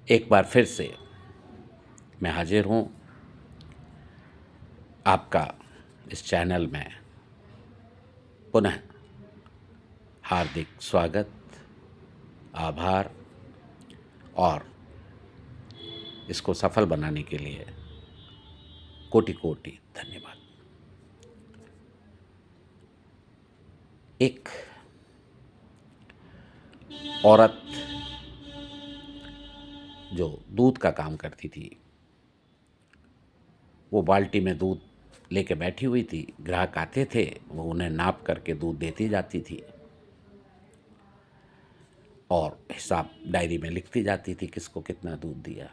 एक बार फिर से मैं हाजिर हूँ आपका इस चैनल में। पुनः हार्दिक स्वागत, आभार और इसको सफल बनाने के लिए कोटि कोटि धन्यवाद। एक औरत जो दूध का काम करती थी, वो बाल्टी में दूध लेके बैठी हुई थी। ग्राहक आते थे, वो उन्हें नाप करके दूध देती जाती थी और हिसाब डायरी में लिखती जाती थी किसको कितना दूध दिया।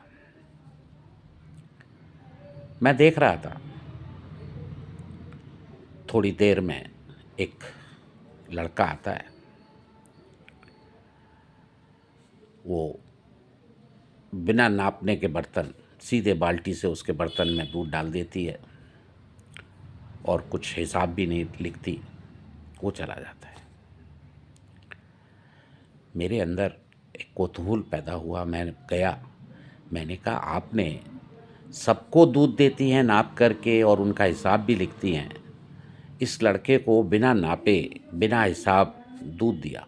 मैं देख रहा था, थोड़ी देर में एक लड़का आता है। वो बिना नापने के बर्तन सीधे बाल्टी से उसके बर्तन में दूध डाल देती है और कुछ हिसाब भी नहीं लिखती, वो चला जाता है। मेरे अंदर एक कौतूहल पैदा हुआ। मैं गया, मैंने कहा आपने सबको दूध देती हैं नाप करके और उनका हिसाब भी लिखती हैं, इस लड़के को बिना नापे बिना हिसाब दूध दिया,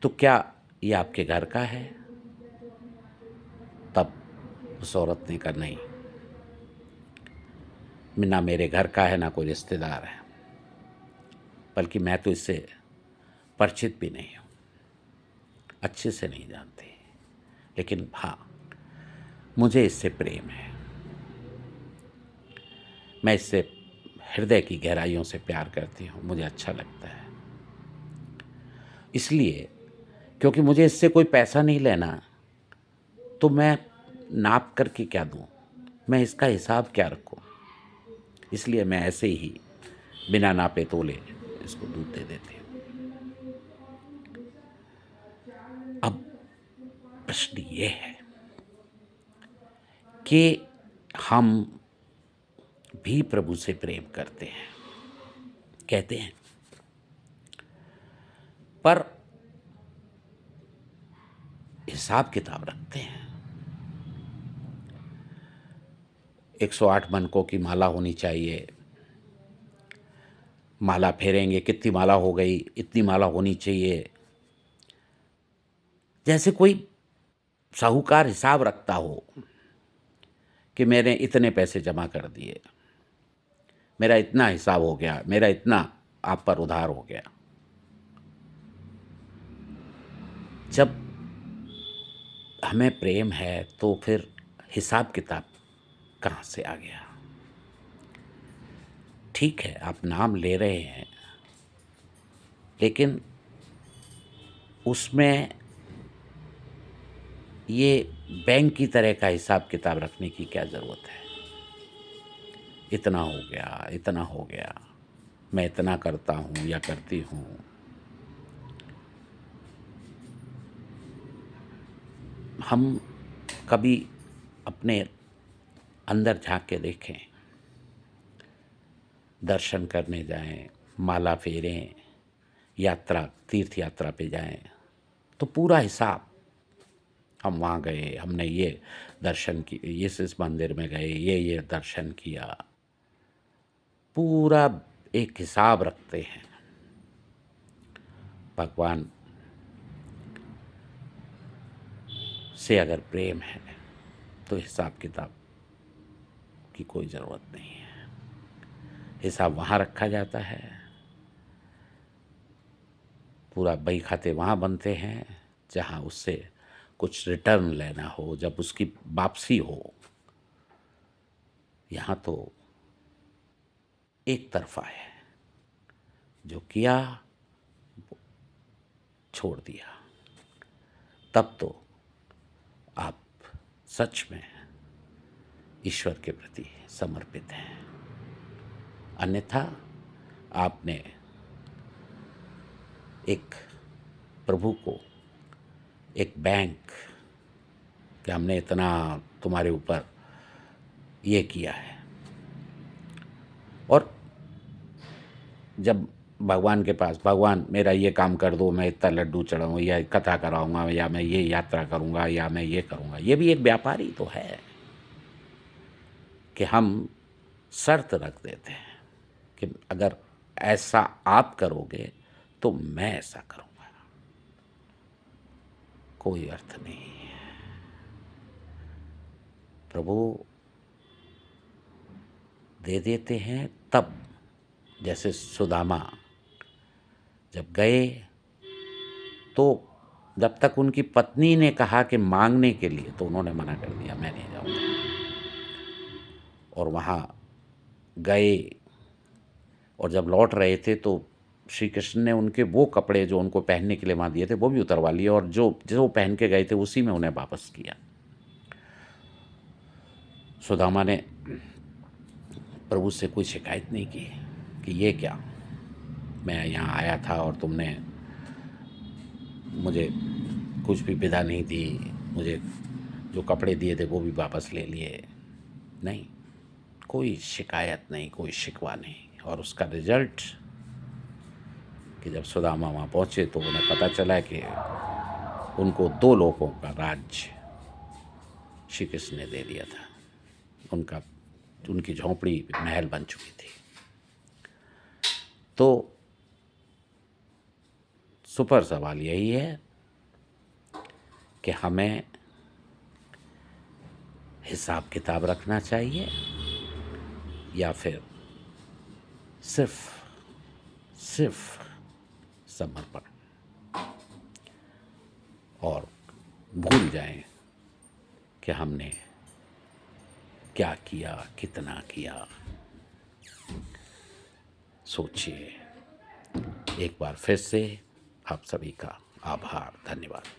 तो क्या ये आपके घर का है? तब उस औरत ने कहा नहीं, ना मेरे घर का है, ना कोई रिश्तेदार है, बल्कि मैं तो इससे परिचित भी नहीं हूँ, अच्छे से नहीं जानती, लेकिन हाँ, मुझे इससे प्रेम है। मैं इससे हृदय की गहराइयों से प्यार करती हूँ, मुझे अच्छा लगता है। इसलिए क्योंकि मुझे इससे कोई पैसा नहीं लेना, तो मैं नाप करके क्या दूँ, मैं इसका हिसाब क्या रखूँ। इसलिए मैं ऐसे ही बिना नापे तोले इसको दूध दे देती हूँ। अब प्रश्न ये है कि हम भी प्रभु से प्रेम करते हैं, कहते हैं, पर हिसाब किताब रखते हैं। 108 मनकों की माला होनी चाहिए, माला फेरेंगे, कितनी माला हो गई, इतनी माला होनी चाहिए, जैसे कोई साहूकार हिसाब रखता हो कि मैंने इतने पैसे जमा कर दिए, मेरा इतना हिसाब हो गया, मेरा इतना आप पर उधार हो गया। जब हमें प्रेम है तो फिर हिसाब किताब कहाँ से आ गया? ठीक है, आप नाम ले रहे हैं, लेकिन उसमें ये बैंक की तरह का हिसाब किताब रखने की क्या ज़रूरत है? इतना हो गया, इतना हो गया, मैं इतना करता हूँ या करती हूँ। हम कभी अपने अंदर झांक के देखें, दर्शन करने जाएं, माला फेरें, यात्रा, तीर्थ यात्रा पे जाएं, तो पूरा हिसाब, हम वहाँ गए, हमने ये दर्शन की, इस मंदिर में गए, ये दर्शन किया, पूरा एक हिसाब रखते हैं। भगवान से अगर प्रेम है तो हिसाब किताब की कोई ज़रूरत नहीं है। हिसाब वहाँ रखा जाता है, पूरा बही खाते वहाँ बनते हैं जहाँ उससे कुछ रिटर्न लेना हो, जब उसकी वापसी हो। यहाँ तो एक तरफा है, जो किया छोड़ दिया, तब तो आप सच में ईश्वर के प्रति समर्पित हैं। अन्यथा आपने एक प्रभु को, एक बैंक, कि हमने इतना तुम्हारे ऊपर ये किया है, और जब भगवान के पास, भगवान मेरा ये काम कर दो, मैं इतना लड्डू चढ़ाऊँ या कथा कराऊँगा या मैं ये यात्रा करूँगा या मैं ये करूँगा। ये भी एक व्यापार ही तो है कि हम शर्त रख देते हैं कि अगर ऐसा आप करोगे तो मैं ऐसा करूँगा। कोई अर्थ नहीं है। प्रभु दे देते हैं तब, जैसे सुदामा जब गए तो जब तक उनकी पत्नी ने कहा कि मांगने के लिए, तो उन्होंने मना कर दिया, मैं नहीं जाऊँगा। और वहाँ गए और जब लौट रहे थे तो श्री कृष्ण ने उनके वो कपड़े जो उनको पहनने के लिए वहाँ दिए थे वो भी उतरवा लिए, और जो जो पहन के गए थे उसी में उन्हें वापस किया। सुदामा ने प्रभु से कोई शिकायत नहीं की कि ये क्या, मैं यहाँ आया था और तुमने मुझे कुछ भी विदा नहीं दी, मुझे जो कपड़े दिए थे वो भी वापस ले लिए। नहीं, कोई शिकायत नहीं, कोई शिकवा नहीं। और उसका रिजल्ट कि जब सुदामा वहाँ पहुँचे तो उन्हें पता चला कि उनको 2 लोगों का राज्य श्री कृष्ण ने दे दिया था। उनकी झोंपड़ी महल बन चुकी थी। तो सुपर सवाल यही है कि हमें हिसाब किताब रखना चाहिए या फिर सिर्फ समर्पण, और भूल जाएं कि हमने क्या किया, कितना किया। सोचिए। एक बार फिर से आप सभी का आभार, धन्यवाद।